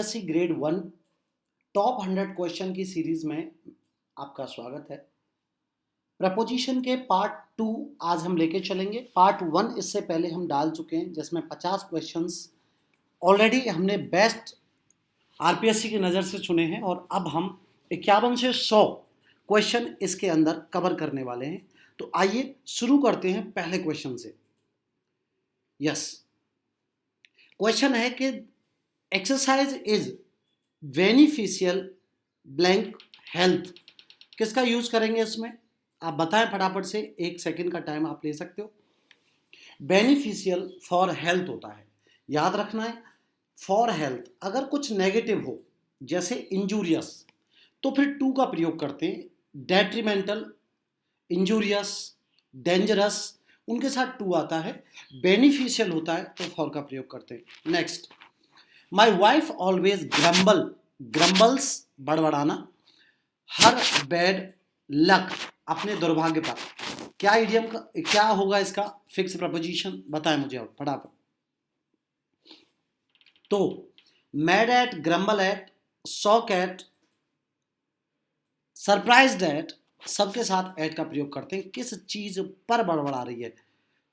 UPSC grade 1 top 100 question की series में आपका स्वागत है। प्रपोजिशन के पार्ट 2 आज हम लेके चलेंगे। पार्ट 1 इससे पहले हम डाल चुके हैं, जिसमें 50 क्वेश्चंस ऑलरेडी हमने बेस्ट आरपीएससी की नज़र से चुने हैं और अब हम 51 से 100 क्वेश्चन इसके अंदर कवर करने वाले हैं। तो आइए शुरू करते हैं पहले क्वेश्चन से। यस, क्वेश्चन है कि exercise is beneficial blank health. किसका यूज करेंगे इसमें? आप बताएं फटाफट से, 1 सेकंड का टाइम आप ले सकते हो। बेनिफिशियल फॉर हेल्थ होता है, याद रखना है। फॉर हेल्थ अगर कुछ नेगेटिव हो जैसे इंजूरियस तो फिर टू का प्रयोग करते हैं। डेट्रीमेंटल, इंजूरियस, डेंजरस उनके साथ टू आता है। बेनिफिशियल होता है तो फॉर का प्रयोग करते हैं। Next, my wife always grumbles बड़बड़ाना, हर बैड लक अपने दुर्भाग्य पर। क्या इडियम का क्या होगा इसका फिक्स प्रपोजिशन? बताएं मुझे और फटाफट। तो mad at, grumble at, shock at, surprised at, सबके साथ एट का प्रयोग करते हैं। किस चीज पर बड़बड़ा रही है,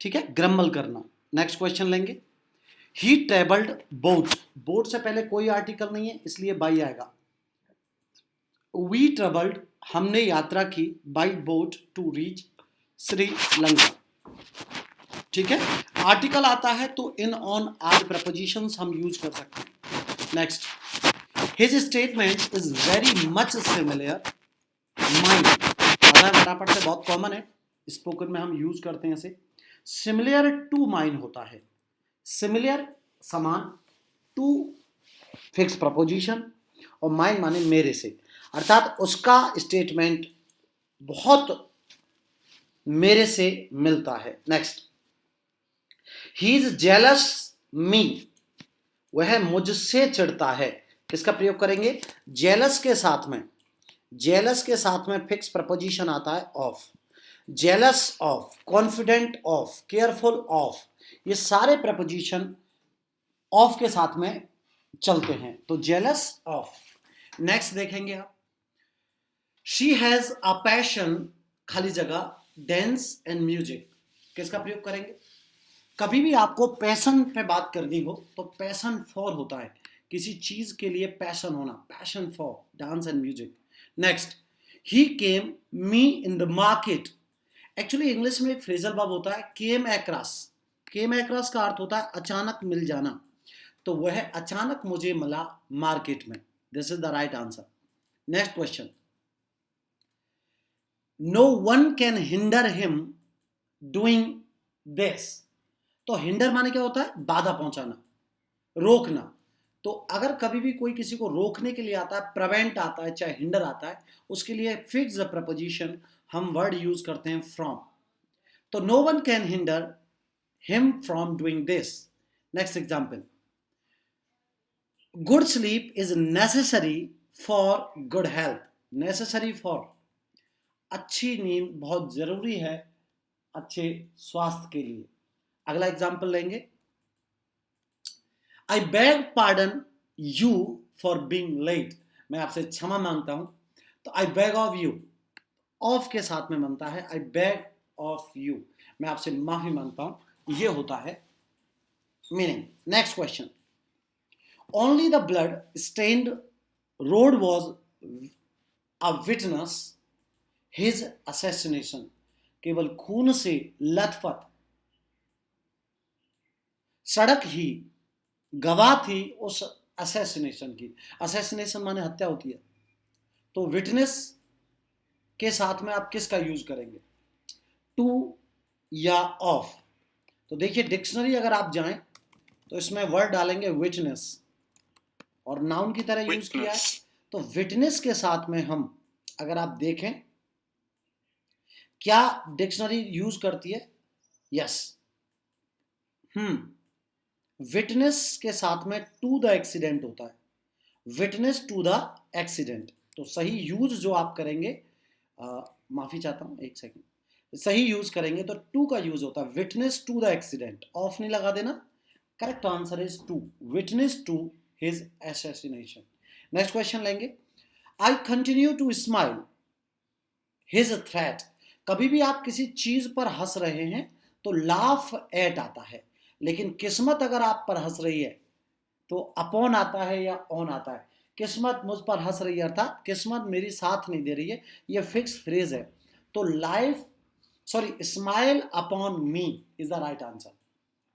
ठीक है, ग्रम्बल करना। नेक्स्ट क्वेश्चन लेंगे। ही ट्रेवल्ड बोट, बोट से पहले कोई आर्टिकल नहीं है इसलिए बाई आएगा। वी ट्रेवल्ड, हमने यात्रा की, by boat to reach Sri Lanka, ठीक है। आर्टिकल आता है तो इन, ऑन, आर प्रपोजिशंस हम यूज कर सकते हैं। Next, his statement is very much similar mine, पता है फटाफट से, बहुत कॉमन है, स्पोकन में हम यूज करते हैं इसे। सिमिलर टू माइन होता है, सिमिलर समान, टू फिक्स प्रपोजिशन और माइन माने मेरे से, अर्थात उसका स्टेटमेंट बहुत मेरे से मिलता है। नेक्स्ट, ही इज जेलस मी, वह मुझसे चिढ़ता है। किसका प्रयोग करेंगे? जेलस के साथ में, जेलस के साथ में फिक्स प्रपोजिशन आता है of. Jealous of, confident of, careful of, ये सारे प्रपोजिशन ऑफ के साथ में चलते हैं, तो जेलस ऑफ। नेक्स्ट देखेंगे आप। शी हैज अ पैशन, खाली जगह, डांस एंड म्यूजिक। किसका प्रयोग करेंगे? कभी भी आपको पैशन पे बात करनी हो तो पैशन फॉर होता है, किसी चीज के लिए पैशन होना, passion for dance and music. Next, he came me in the market. Actually English में एक फ्रेजल वर्ब होता है केम अक्रॉस। केम अक्रॉस का अर्थ होता है अचानक मिल जाना, तो वह अचानक मुझे मिला मार्केट में। This is the right answer. Next question, no one can hinder him doing this. तो हिंडर माने क्या होता है? बाधा पहुंचाना, रोकना। तो अगर कभी भी कोई किसी को रोकने के लिए आता है, प्रिवेंट आता है, चाहे हिंडर आता है, उसके लिए फिक्स द प्रपोजिशन हम वर्ड यूज करते हैं फ्रॉम। तो no one can hinder him from doing this. Next example, good sleep is necessary for good health. Necessary for, अच्छी नींद बहुत जरूरी है अच्छे स्वास्थ्य के लिए। अगला एग्जांपल लेंगे। I beg pardon you for being late, मैं आपसे क्षमा मांगता हूं। तो I beg of you, of के साथ में बनता है, आई बेग ऑफ यू, मैं आपसे माफी मांगता हूं, ये होता है meaning. Next question, only the blood stained road was a witness his assassination. केवल खून से लथपथ सड़क ही गवाह थी उस असैसिनेशन की। असैसिनेशन माने हत्या होती है, तो विटनेस के साथ में आप किसका यूज करेंगे? टू या ऑफ? तो देखिए डिक्शनरी अगर आप जाएं तो इसमें वर्ड डालेंगे विटनेस और नाउन की तरह यूज किया है। तो विटनेस के साथ में हम अगर आप देखें क्या डिक्शनरी यूज करती है? यस, विटनेस के साथ में टू द एक्सीडेंट होता है, विटनेस टू द एक्सीडेंट। तो सही यूज जो आप करेंगे, माफी चाहता हूं, 1 सेकंड, सही यूज करेंगे तो टू का यूज होता है, witness to the accident, of नहीं लगा देना। Correct answer is to, witness to his assassination. Next question लेंगे, I continue to smile, his threat. कभी भी आप किसी चीज पर हंस रहे हैं तो laugh at आता है, लेकिन किस्मत अगर आप पर हंस रही है तो अपॉन आता है या ऑन आता है। किस्मत मुझ पर हंस रही है अर्थात किस्मत मेरी साथ नहीं दे रही है, ये फिक्स फ्रेज है। तो life smile upon me is the right answer.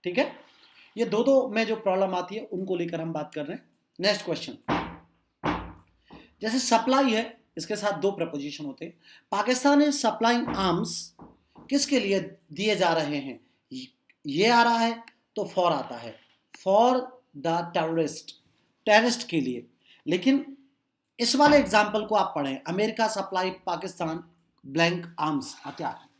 ठीक है, ये दो में जो प्रॉब्लम आती है उनको लेकर हम बात कर रहे हैं। नेक्स्ट क्वेश्चन, जैसे सप्लाई है, इसके साथ दो प्रपोजिशन होते हैं। पाकिस्तान इज सप्लाइंग आर्म्स, किसके लिए दिए जा रहे हैं, ये आ रहा है तो फॉर आता है, फॉर द टेररिस्ट के लिए। लेकिन इस वाले एग्जाम्पल को आप पढ़ें, America supply Pakistan blank arms हथियार।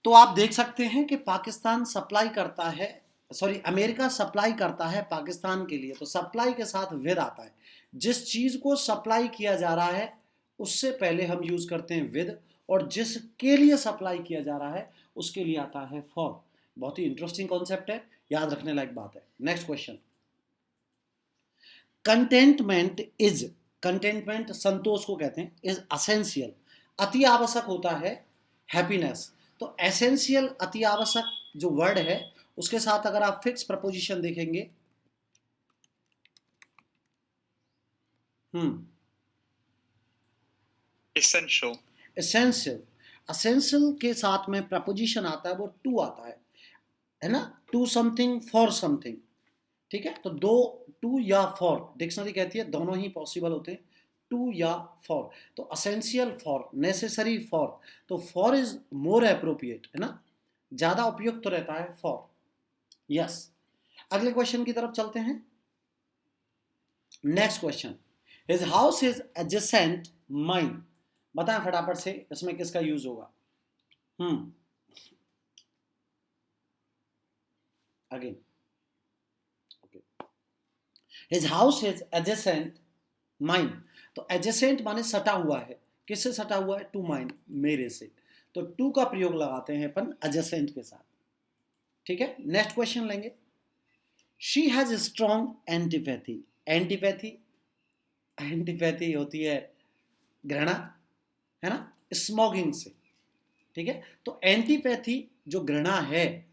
तो आप देख सकते हैं कि पाकिस्तान सप्लाई करता है, अमेरिका सप्लाई करता है पाकिस्तान के लिए, तो सप्लाई के साथ विद आता है। जिस चीज को सप्लाई किया जा रहा है उससे पहले हम यूज करते हैं विद, और जिसके लिए सप्लाई किया जा रहा है उसके लिए आता है फॉर। बहुत ही इंटरेस्टिंग कॉन्सेप्ट है, याद रखने लायक बात है। नेक्स्ट क्वेश्चन, कंटेंटमेंट संतोष को कहते हैं, इज असेंशियल, अति आवश्यक होता है हैप्पीनेस। तो एसेंशियल अति आवश्यक जो वर्ड है उसके साथ अगर आप फिक्स प्रपोजिशन देखेंगे, एसेंशियल के साथ में प्रपोजिशन आता है वो टू आता है ना, टू समथिंग फॉर समथिंग। ठीक है, तो दो टू या फॉर, डिक्शनरी कहती है दोनों ही पॉसिबल होते हैं, टू या फॉर। तो असेंशियल फॉर, नेसेसरी फॉर, तो फॉर इज मोर एप्रोप्रिएट, है ना, ज्यादा उपयुक्त तो रहता है फॉर। यस, अगले क्वेश्चन की तरफ चलते हैं। Next question, his house is adjacent mine, बताएं फटाफट से इसमें किसका यूज होगा। Again, his house is adjacent mine, तो एडजेसेंट माने सटा हुआ है, किससे सटा हुआ है, टू माइन, मेरे से। तो टू का प्रयोग लगाते हैं अपन एडजेसेंट के साथ। ठीक है, नेक्स्ट क्वेश्चन लेंगे, she has strong antipathy. Antipathy होती है घृणा, है ना, स्मोकिंग से। ठीक है, तो एंटीपैथी जो घृणा है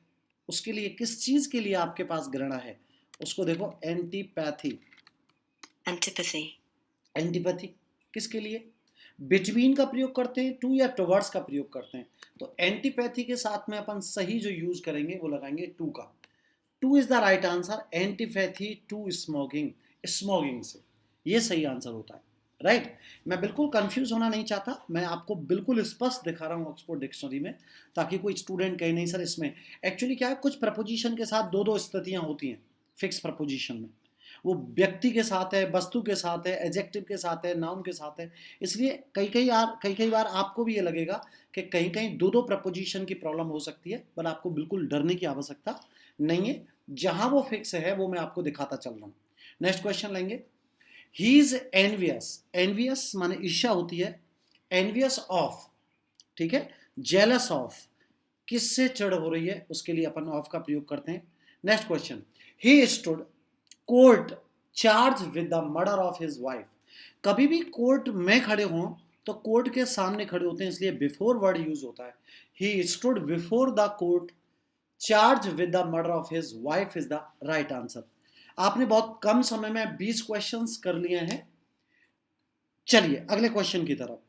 उसके लिए, किस चीज के लिए आपके पास घृणा है उसको देखो, एंटीपैथी। एंटीपैथी किसके लिए, बिटवीन का प्रयोग करते हैं, टू या टुवर्ड्स का प्रयोग करते हैं। तो एंटीपैथी के साथ में अपन सही जो यूज करेंगे वो लगाएंगे टू का। To is the right answer, antipathy to smoking, smoking से, ये सही आंसर होता है। राइट, मैं बिल्कुल कंफ्यूज होना नहीं चाहता, मैं आपको बिल्कुल स्पष्ट दिखा रहा हूँ ऑक्सफोर्ड डिक्शनरी में, ताकि कोई स्टूडेंट कहे नहीं सर इसमें एक्चुअली क्या है, कुछ प्रपोजिशन के साथ दो स्थितियां होती हैं फिक्स प्रपोजिशन में, वो व्यक्ति के साथ है, वस्तु के साथ है, एडजेक्टिव के साथ है, नाउन के साथ है। इसलिए कई बार आपको भी ये लगेगा कि कहीं कहीं दो प्रपोजिशन की प्रॉब्लम हो सकती है, पर आपको बिल्कुल डरने की आवश्यकता नहीं है, जहां वो फिक्स है वो मैं आपको दिखाता चल रहा हूं। नेक्स्ट क्वेश्चन लेंगे, ही इज एनवियस, एनवियस माने ईर्ष्या होती है, एनवियस ऑफ, ठीक है, जेलस ऑफ, किससे चिढ़ हो रही है उसके लिए अपन ऑफ का प्रयोग करते हैं। Next question, he stood court charge with the murder of his wife. कभी भी कोर्ट में खड़े हों तो कोर्ट के सामने खड़े होते हैं, इसलिए बिफोर वर्ड यूज होता है। He stood before the court charge with the murder of his wife is the right answer. आपने बहुत कम समय में 20 क्वेश्चंस कर लिए हैं। चलिए अगले क्वेश्चन की तरफ,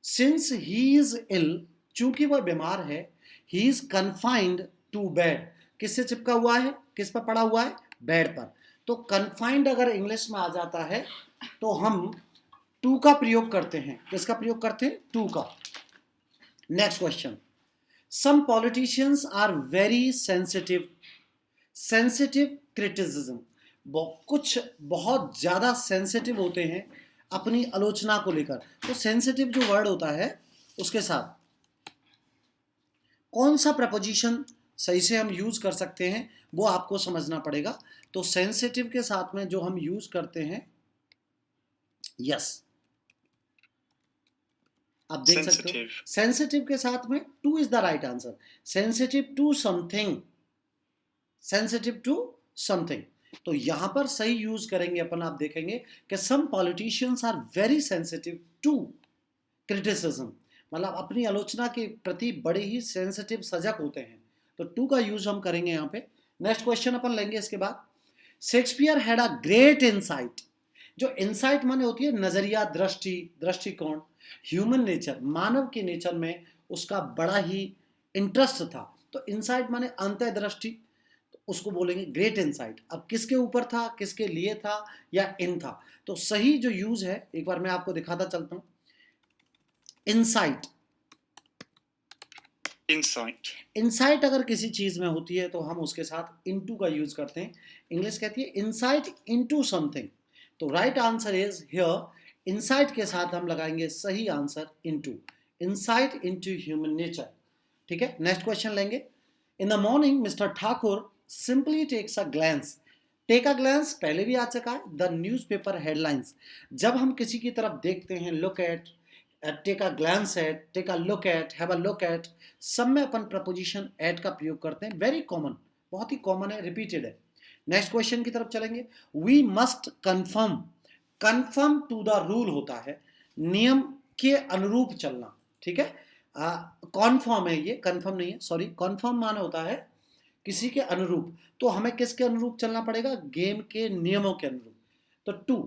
सिंस ही इज इल, चूंकि वह बीमार है, he is confined to bed, किससे चिपका हुआ है, किस पर पड़ा हुआ है, बेड पर। तो कन्फाइंड अगर इंग्लिश में आ जाता है तो हम टू का प्रयोग करते हैं, किसका प्रयोग करते हैं, टू का। Next question, some politicians are very sensitive criticism, कुछ बहुत ज्यादा सेंसिटिव होते हैं अपनी आलोचना को लेकर। तो सेंसिटिव जो वर्ड होता है उसके साथ कौन सा प्रपोजिशन सही से हम यूज कर सकते हैं वो आपको समझना पड़ेगा। तो सेंसिटिव के साथ में जो हम यूज करते हैं, यस आप देख सकते हो सेंसिटिव के साथ में to is the right answer, sensitive to something, sensitive to something. तो यहां पर सही यूज करेंगे अपन, आप देखेंगे कि some politicians are very sensitive to criticism, मतलब अपनी आलोचना के प्रति बड़े ही सेंसिटिव सजग होते हैं, तो टू का यूज हम करेंगे यहाँ पे। नेक्स्ट क्वेश्चन अपन लेंगे इसके बाद। Shakespeare had a great insight, जो इनसाइट माने होती है नजरिया, दृष्टि, दृष्टिकोण, ह्यूमन नेचर, मानव के नेचर में उसका बड़ा ही इंटरेस्ट था, तो इनसाइट माने अंतर्दृष्टि, तो उसको बोलेंगे ग्रेट इनसाइट। अब किसके ऊपर था, किसके लिए था, या इन था, तो सही जो यूज है एक बार मैं आपको दिखाता चलता हूं। इनसाइट, इंसाइट अगर किसी चीज में होती है तो हम उसके साथ इनटू का यूज करते हैं। इंग्लिश कहती है इनसाइट इनटू समथिंग, तो right answer is here insight के साथ हम लगाएंगे सही answer into, insight into human nature. ठीक है, नेक्स्ट क्वेश्चन लेंगे। In the morning mister Thakur simply takes a glance, take a glance पहले भी आ चुका है, द न्यूज़पेपर हेडलाइंस, जब हम किसी की तरफ देखते हैं, look at, take a glance at, take a look at, have a look at, सब में अपन प्रपोजिशन एट का प्रयोग करते हैं, वेरी कॉमन, बहुत ही कॉमन है, रिपीटेड है। नेक्स्ट क्वेश्चन की तरफ चलेंगे। We must confirm, confirm to the rule होता है नियम के अनुरूप चलना, ठीक है, कॉन्फर्म है ये, कन्फर्म नहीं है, सॉरी, कॉन्फर्म माना होता है किसी के अनुरूप, तो हमें किसके अनुरूप चलना पड़ेगा, गेम के नियमों के अनुरूप, तो to,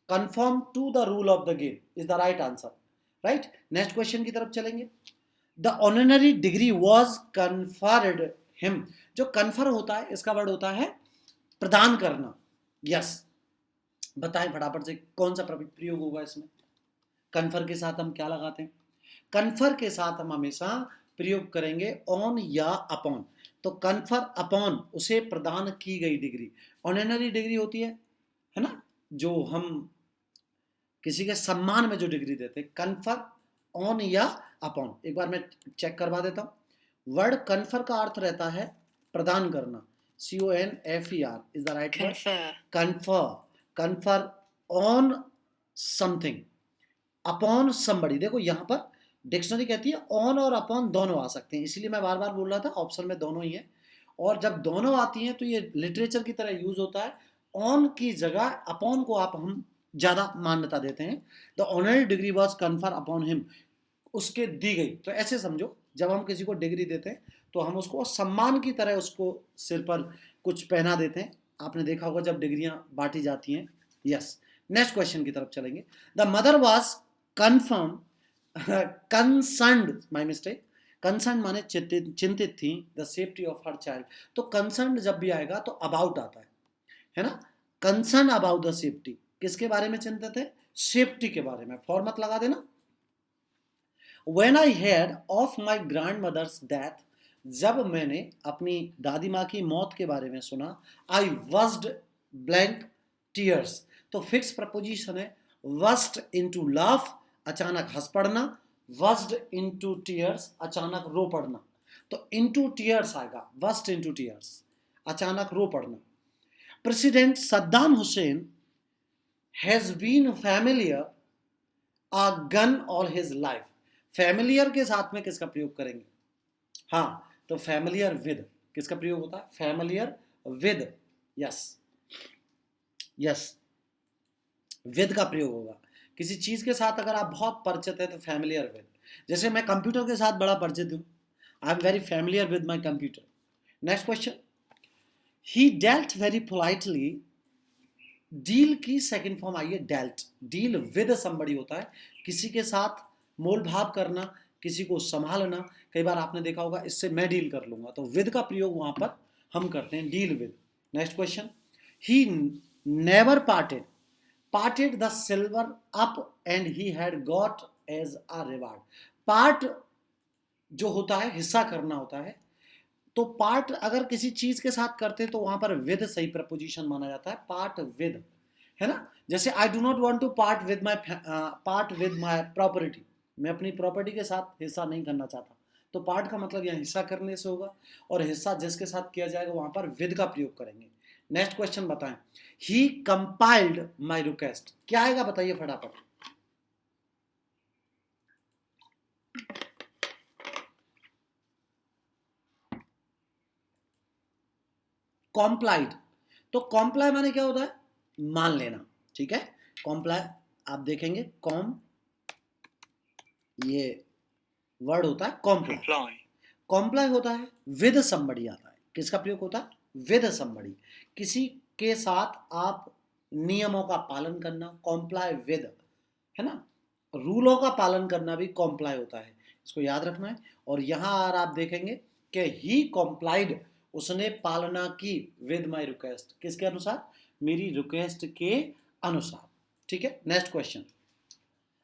confirm to the rule of the game is the right answer, right. Next question की तरफ चलेंगे। The honorary degree was conferred him, जो कन्फर होता है इसका वर्ड होता है प्रदान करना, यस, बताएं फटाफट से कौन सा प्रयोग होगा इसमें, कन्फर के साथ हम क्या लगाते हैं, कन्फर के साथ हम हमेशा प्रयोग करेंगे ऑन या अपॉन, तो कन्फर अपॉन उसे प्रदान की गई डिग्री, ऑनररी डिग्री होती है ना, जो हम किसी के सम्मान में जो डिग्री देते हैं, कन्फर ऑन या अपॉन। एक बार मैं चेक करवा देता हूं, वर्ड कन्फर का अर्थ रहता है प्रदान करना, CONFER is the right word, confer, confer on something, upon somebody. देखो यहां पर डिक्शनरी कहती है ऑन और अपॉन दोनों आ सकते हैं, इसीलिए मैं बार बार बोल रहा था ऑप्शन में दोनों ही है, और जब दोनों आती हैं तो ये लिटरेचर की तरह यूज होता है, ऑन की जगह अपॉन को आप हम ज्यादा मान्यता देते हैं। The honorary degree was confer upon him, उसके दी गई, तो ऐसे समझो जब हम किसी को डिग्री देते हैं तो हम उसको सम्मान की तरह उसको सिर पर कुछ पहना देते हैं, आपने देखा होगा जब डिग्रियां बांटी जाती हैं, यस। नेक्स्ट क्वेश्चन की तरफ चलेंगे। The mother was confirm, concerned, my mistake, concern माने चिंतित थी, the safety of her child, तो कंसर्न जब भी आएगा तो अबाउट आता है ना, कंसर्न अबाउट द सेफ्टी, किसके बारे में चिंतित है, सेफ्टी के बारे में, फॉर मत लगा देना। When I heard of my grandmother's death, जब मैंने अपनी दादी माँ की मौत के बारे में सुना, I burst blank tears, तो फिक्स प्रपोजिशन है, burst into laugh, अचानक हंस पड़ना, burst into tears, अचानक रो पड़ना, तो into tears आएगा, burst into tears, अचानक रो पड़ना। President Saddam Hussain has been familiar a gun all his life, familiar के साथ में किसका प्रयोग करेंगे, हाँ, तो फैमिलियर विद, किसका प्रयोग होता है, familiar with, yes yes, with का प्रयोग होगा, किसी चीज के साथ अगर आप बहुत परिचित है तो फैमिलियर विद, जैसे मैं कंप्यूटर के साथ बड़ा परिचित हूं, I am very familiar with my computer. Next question. He dealt very politely, deal की सेकेंड फॉर्म आई है डेल्ट, डील विद समबडी होता है किसी के साथ मोल भाव करना, किसी को संभालना, कई बार आपने देखा होगा इससे मैं डील कर लूंगा, तो विद का प्रयोग वहां पर हम करते हैं, deal with. Next question. He never parted, parted the silver up and he had got as a reward, part जो होता है हिस्सा करना होता है, तो पार्ट अगर किसी चीज के साथ करते तो वहां पर विद सही प्रपोजिशन माना जाता है, पार्ट विद, है ना, जैसे I do not want to part with my property, मैं अपनी प्रॉपर्टी के साथ हिस्सा नहीं करना चाहता, तो पार्ट का मतलब यहाँ हिस्सा करने से होगा, और हिस्सा जिसके साथ किया जाएगा वहां पर विद का प्रयोग करेंगे। नेक्स्ट क्वेश्चन बताएं। ही कंपाइल्ड माई रिक्वेस्ट, क्या आएगा बताइए फटाफट, कॉम्प्लाइड, तो कॉम्प्लाई माने क्या होता है, मान लेना, ठीक है। कॉम्प्लाई आप देखेंगे, कॉम ये वर्ड होता है कॉम्प्लाई, कॉम्प्लाई होता है विद समबडी आता है, किसका प्रयोग होता है, विद समबडी, किसी के साथ आप नियमों का पालन करना, कॉम्प्लाई विद, है ना, रूलों का पालन करना भी कॉम्प्लाई होता है, इसको याद रखना है। और यहां आप देखेंगे कि ही कॉम्प्लाइड, उसने पालना की, विद माई रिक्वेस्ट, किसके अनुसार, मेरी रिक्वेस्ट के अनुसार, ठीक है। Next question,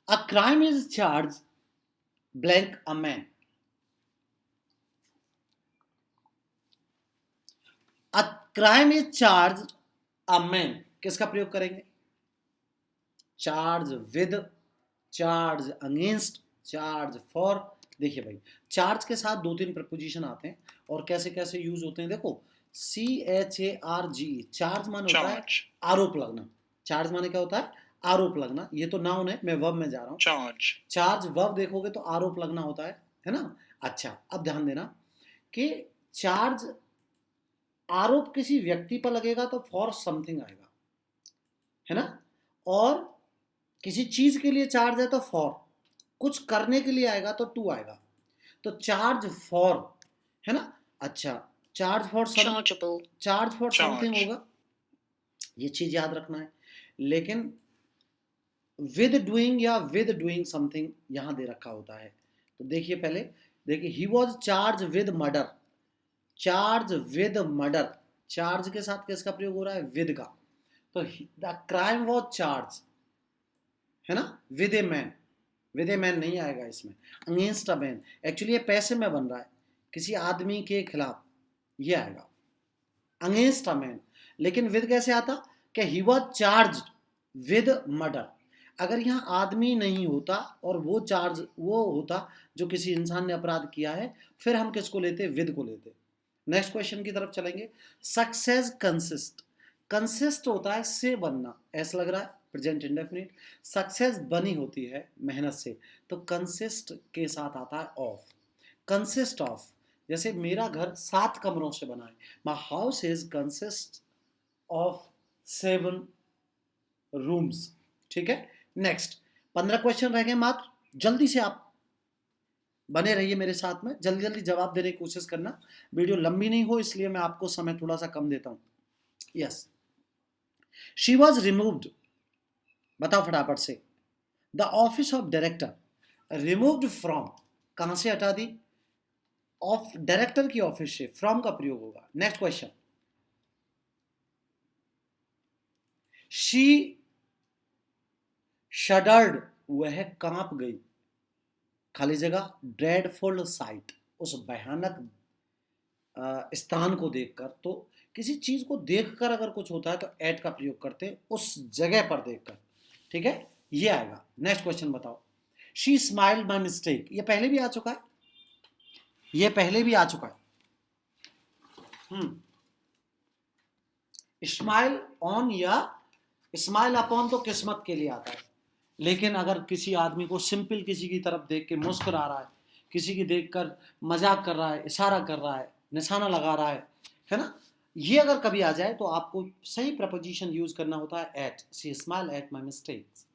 a crime is charge blank a man, a crime is charge a man, किसका प्रयोग करेंगे, charge with, charge against, charge for. देखिए भाई, चार्ज के साथ 2-3 प्रपोजिशन आते हैं और कैसे कैसे यूज होते हैं, देखो CHARG, चार्ज माने होता है आरोप लगना, चार्ज माने क्या होता है, आरोप लगना, ये तो नाउन है, मैं वर्ब में जा रहा हूँ, चार्ज वर्ब देखोगे तो आरोप लगना होता है ना। अच्छा, अब ध्यान देना कि चार्ज आरोप किसी व्यक्ति पर लगेगा तो फॉर समथिंग आएगा, है ना, और किसी चीज के लिए चार्ज है तो फॉर, कुछ करने के लिए आएगा तो टू आएगा, तो चार्ज फॉर, है ना। अच्छा, चार्ज फॉर समथिंग होगा, ये चीज याद रखना है। लेकिन विद डूइंग या विद डूइंग समथिंग यहां दे रखा होता है, तो देखिए पहले, देखिए he was charge with murder, charge with murder, charge के साथ किसका प्रयोग हो रहा है, विद का, तो द क्राइम वॉज चार्ज, है ना, with a man, with a man नहीं आएगा इसमें, अगेंस्ट अ मैन, एक्चुअली ये पैसे में बन रहा है, किसी आदमी के खिलाफ, ये आएगा अगेंस्ट अ मैन। लेकिन विद कैसे आता, कि he was charge with murder, अगर यहाँ आदमी नहीं होता और वो चार्ज वो होता जो किसी इंसान ने अपराध किया है, फिर हम किसको लेते, विद को लेते। नेक्स्ट क्वेश्चन की तरफ चलेंगे, सक्सेस कंसिस्ट, कंसिस्ट होता है से बनना, ऐसा लग रहा है प्रेजेंट इंडेफिनिट, सक्सेस बनी होती है मेहनत से, तो कंसिस्ट के साथ आता है ऑफ, कंसिस्ट ऑफ, जैसे मेरा घर 7 कमरों से बना है, my house is consist of 7 rooms, ठीक है। नेक्स्ट 15 क्वेश्चन रह गए मात्र, जल्दी से आप बने रहिए मेरे साथ में, जल्दी जल्दी जवाब देने की कोशिश करना, वीडियो लंबी नहीं हो इसलिए मैं आपको समय थोड़ा सा कम देता हूं। यस, शी वॉज रिमूव्ड, बताओ फटाफट से, the office of director, removed from, कहां से हटा दी, ऑफ डायरेक्टर की ऑफिस से, फ्रॉम का प्रयोग होगा। नेक्स्ट क्वेश्चन, शी शडर्ड, वह कांप गई, खाली जगह, ड्रेडफुल साइट, उस भयानक स्थान को देखकर, तो किसी चीज को देखकर अगर कुछ होता है तो एट का प्रयोग करते हैं, उस जगह पर देखकर, ठीक है, ये आएगा। नेक्स्ट क्वेश्चन बताओ, शी स्माइल्ड बाय मिस्टेक, ये पहले भी आ चुका है, ये पहले भी आ चुका है, स्माइल ऑन या स्माइल अपॉन तो किस्मत के लिए आता है, लेकिन अगर किसी आदमी को सिंपल किसी की तरफ देख के मुस्कुरा रहा है, किसी की देखकर मजाक कर रहा है, इशारा कर रहा है, निशाना लगा रहा है ना, ये अगर कभी आ जाए तो आपको सही प्रपोजिशन यूज करना होता है at, she smile at my mistakes.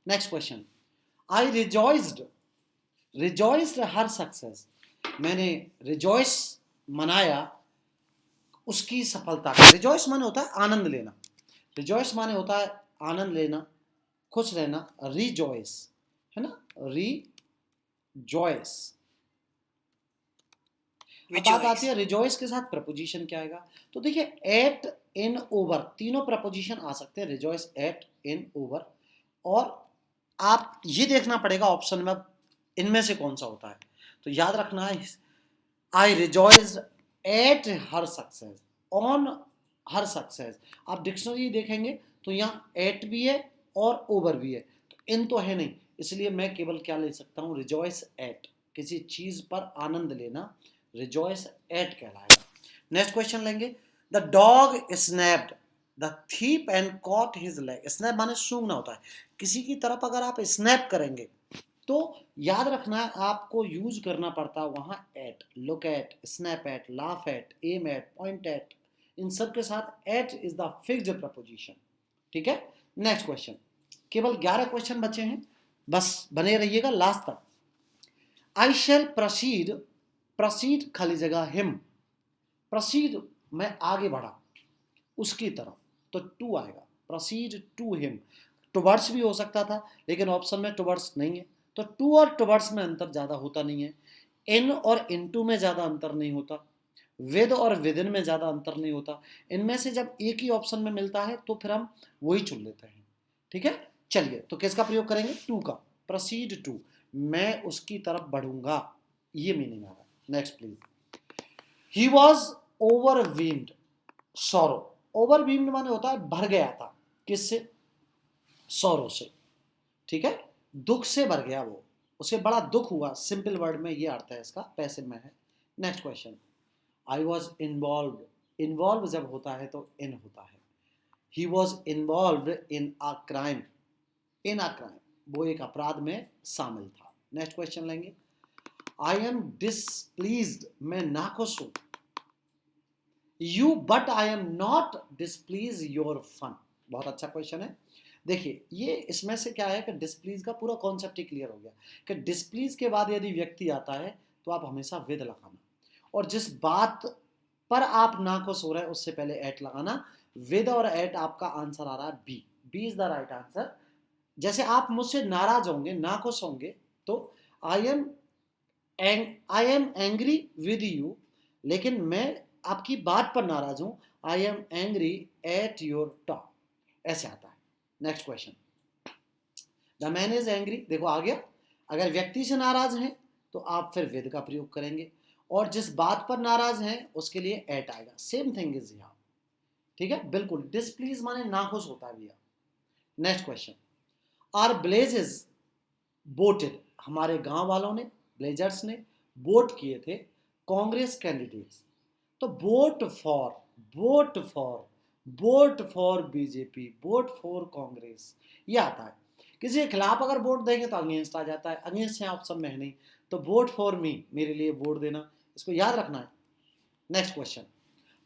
Next question, I rejoiced, rejoiced her success, मैंने रिजॉइस मनाया उसकी सफलता का, रिजॉइस माने होता है आनंद लेना, रिजॉइस माने होता है आनंद लेना, खुश रहना, रिजॉइस, है ना, रिजॉइस। अब बात आती है रिजॉइस के साथ प्रपोजिशन क्या आएगा, तो देखिए एट, इन, ओवर, तीनों प्रपोजिशन आ सकते हैं, रिजॉइस, एट, इन, ओवर, और आप ये देखना पड़ेगा ऑप्शन में इनमें से कौन सा होता है, तो याद रखना है, I rejoice at her success, on her success, आप डिक्शनरी देखेंगे तो यहाँ एट भी है और ओवर भी है, तो इन तो है नहीं, इसलिए मैं केवल क्या ले सकता हूँ, रिजॉइस एट, किसी चीज पर आनंद लेना, रिजॉइस एट कहलाएगा। नेक्स्ट क्वेश्चन लेंगे, the dog snapped the thief and caught his leg, snap माने सूंघना होता है, किसी की तरफ अगर आप स्नैप करेंगे तो याद रखना आपको यूज करना पड़ता है वहां at, look at, snap at, laugh at, aim at, point at, इन सब के साथ at is the fixed preposition. ठीक है, नेक्स्ट क्वेश्चन। केवल 11 क्वेश्चन बचे हैं, बस बने रहिएगा लास्ट तक। आई शैल प्रोसीड, प्रोसीड खाली जगह हिम, प्रोसीड मैं आगे बढ़ा उसकी तरफ, तो टू आएगा, प्रोसीड टू हिम। टुवर्ड्स भी हो सकता था लेकिन ऑप्शन में टुवर्ड्स नहीं है, तो टू और टुवर्ड्स में अंतर ज़्यादा होता नहीं है, इन और इनटू में ज़्यादा अंतर नहीं होता, विद और विदिन में ज़्यादा अंतर नहीं होता। इनमें से जब एक ही ऑप्शन में मिलता है तो फिर हम वही चुन लेते हैं। ठीक है, चलिए तो किसका प्रयोग करेंगे, टू का, प्रोसीड टू, मैं उसकी तरफ बढ़ूंगा, ये मीनिंग आ रहा है। Next please. He was overwhelmed sorrow, overwhelmed माने होता है भर गया था, किससे, सॉरो से। ठीक है, दुख से भर गया वो, उसे बड़ा दुख हुआ, सिंपल वर्ड में ये अर्थ है इसका, पैसिव में है। Next question. I was involve, involve जब होता है तो इन होता है। He was involve in a crime, in a crime, वो एक अपराध में शामिल था। नेक्स्ट क्वेश्चन लेंगे। आई एम डिसप्लीज्ड, मैं नाखुश हूं, you but I am not displease your fun. बहुत अच्छा क्वेश्चन है। देखिए ये इसमें से क्या है कि डिसप्लीज का पूरा कॉन्सेप्ट ही क्लियर हो गया कि डिसप्लीज के बाद यदि व्यक्ति आता है तो आप हमेशा विद लगाना, और जिस बात पर आप नाखुश हो रहे हैं उससे पहले एट लगाना। विद और एट आपका आंसर आ रहा है B, B is the right answer. जैसे आप मुझसे नाराज होंगे, नाखुश होंगे, तो I am angry with you, लेकिन मैं आपकी बात पर नाराज हूं, I am angry at your talk, ऐसे आता है। Next question. The man is angry, देखो आ गया, अगर व्यक्ति से नाराज हैं तो आप फिर विद का प्रयोग करेंगे, और जिस बात पर नाराज हैं उसके लिए एट आएगा, सेम थिंग इज यहाँ। ठीक है, बिल्कुल, डिसप्लीज माने नाखुश होता है भैया। Next question. Our villagers voted, हमारे गांव वालों ने, ब्लेजर्स ने वोट किए थे कांग्रेस कैंडिडेट्स, तो vote for, vote for, vote for BJP, vote for Congress, ये आता है। किसी के खिलाफ अगर वोट देंगे तो अगेंस्ट आ जाता है, अगेंस्ट यहाँ ऑप्शन में है नहीं, तो वोट फॉर मी, मेरे लिए वोट देना, इसको याद रखना है। Next question.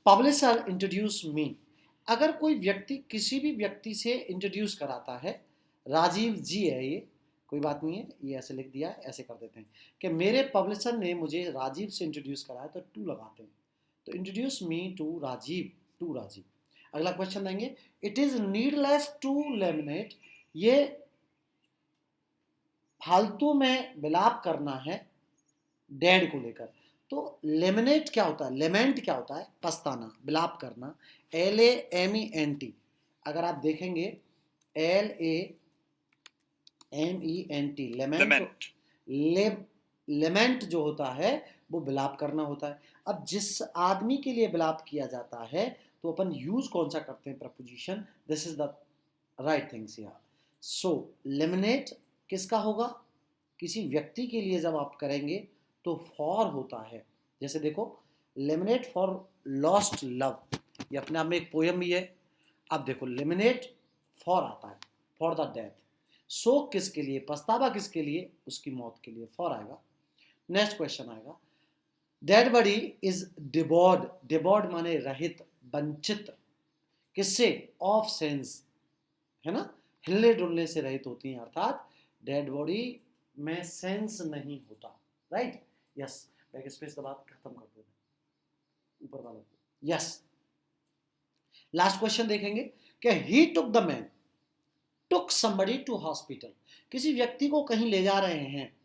Publisher introduce me, अगर कोई व्यक्ति किसी भी व्यक्ति से इंट्रोड्यूस कराता है, राजीव जी है ये, कोई बात नहीं है, ये ऐसे लिख दिया है, ऐसे कर देते हैं कि मेरे पब्लिशर ने मुझे राजीव से इंट्रोड्यूस कराया, तो टू लगाते हैं, तो introduce me to Rajiv, to Rajiv. अगला क्वेश्चन देंगे। It is needless to laminate, ये फालतू में विलाप करना है डैड को लेकर, तो लेमिनेट क्या होता है, लेमेंट क्या होता है, पछताना, विलाप करना, LAMENT, अगर आप देखेंगे LAMENT, लेमेंट, लेमेंट जो होता है वो विलाप करना होता है। अब जिस आदमी के लिए विलाप किया जाता है तो अपन यूज कौन सा करते हैं, preposition, this is the right things here. So laminate किसका होगा, किसी व्यक्ति के लिए जब आप करेंगे तो फॉर होता है। जैसे देखो, लेमिनेट फॉर लॉस्ट लव, ये अपने आप में एक पोयम भी है। अब देखो लेमिनेट फॉर आता है, फॉर द डेथ, शोक किसके लिए, पछतावा किसके लिए, उसकी मौत के लिए, फॉर आएगा। नेक्स्ट क्वेश्चन आएगा। डेड बॉडी इज डिबॉर्ड, डिबॉर्ड माने रहित, वंचित, किससे, ऑफ सेंस, है ना, हिलने डुलने से रहित होती हैं, अर्थात डेड बॉडी में सेंस नहीं होता। राइट, यस, बैक स्पेस दबा खत्म कर देना ऊपर वाला, यस। लास्ट क्वेश्चन देखेंगे कि he took the man, took somebody to hospital, किसी व्यक्ति को कहीं ले जा रहे हैं,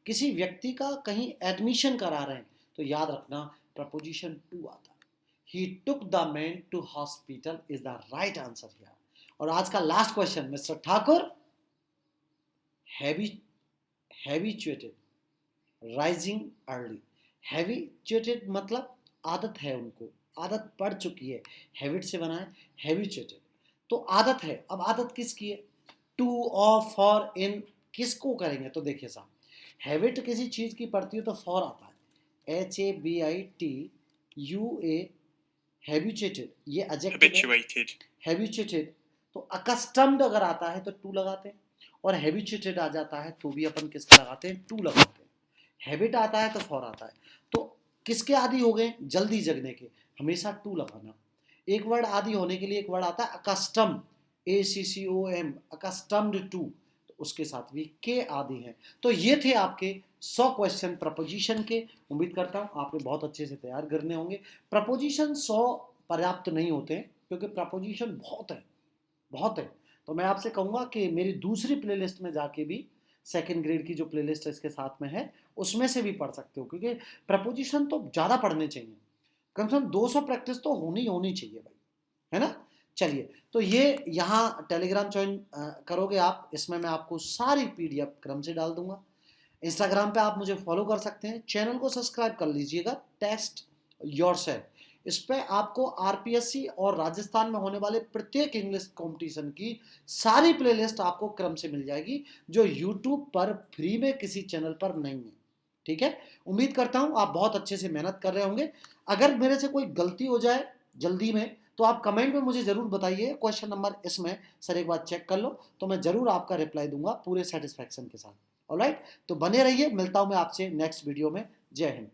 किसी व्यक्ति का कहीं एडमिशन करा रहे हैं, तो याद रखना प्रपोजिशन टू आता है। He took the man to hospital is the right answer here. और आज का last question, mister Thakur, habituated rising early, habituated मतलब आदत है उनको, आदत पड़ चुकी है, हैबिट से बना है, हैबिचुएटेड तो आदत है। अब आदत किसकी है, टू, ऑफ, फॉर, इन, किसको करेंगे, तो देखिए साहब, हैबिट किसी चीज की पड़ती है तो फॉर आता है, HABITUA, हैबिचुएटेड, ये एडजेक्टिव है, हैबिचुएटेड। तो अकस्टम्ड अगर आता है तो टू लगाते हैं, और हैबिचुएटेड आ जाता है तो भी अपन किसका लगाते हैं, टू लगाते हैं। हैबिट आता है तो फॉर आता है। तो किसके आदि हो गए, जल्दी जगने के, हमेशा टू लगाना। एक वर्ड आदि होने के लिए एक वर्ड आता है अकस्टम, ACCOM, अकस्टम्ड टू, तो उसके साथ भी के आदि हैं। तो ये थे आपके 100 क्वेश्चन प्रपोजिशन के। उम्मीद करता हूँ आपने बहुत अच्छे से तैयार करने होंगे। प्रपोजिशन 100 पर्याप्त नहीं होते हैं क्योंकि प्रपोजिशन बहुत है, बहुत है। तो मैं आपसे कहूँगा कि मेरी दूसरी प्लेलिस्ट में जाके भी, सेकेंड ग्रेड की जो प्लेलिस्ट है इसके साथ में है, उसमें से भी पढ़ सकते हो, क्योंकि प्रपोजिशन तो ज़्यादा पढ़ने चाहिए, कम से कम 200 प्रैक्टिस तो होनी होनी चाहिए भाई, है ना। चलिए, तो ये यहाँ टेलीग्राम ज्वाइन करोगे आप, इसमें मैं आपको सारी PDF क्रम से डाल दूंगा। इंस्टाग्राम पे आप मुझे फॉलो कर सकते हैं, चैनल को सब्सक्राइब कर लीजिएगा, टेस्ट योरसेल्फ। इस पे आपको RPSC और राजस्थान में होने वाले प्रत्येक इंग्लिश कंपटीशन की सारी प्लेलिस्ट आपको क्रम से मिल जाएगी, जो यूट्यूब पर फ्री में किसी चैनल पर नहीं है। ठीक है, उम्मीद करता हूं आप बहुत अच्छे से मेहनत कर रहे होंगे। अगर मेरे से कोई गलती हो जाए जल्दी में तो आप कमेंट में मुझे जरूर बताइए, क्वेश्चन नंबर इसमें सर एक बार चेक कर लो, तो मैं जरूर आपका रिप्लाई दूंगा पूरे सेटिस्फैक्शन के साथ। ऑलराइट, तो बने रहिए, मिलता हूं मैं आपसे नेक्स्ट वीडियो में। जय हिंद।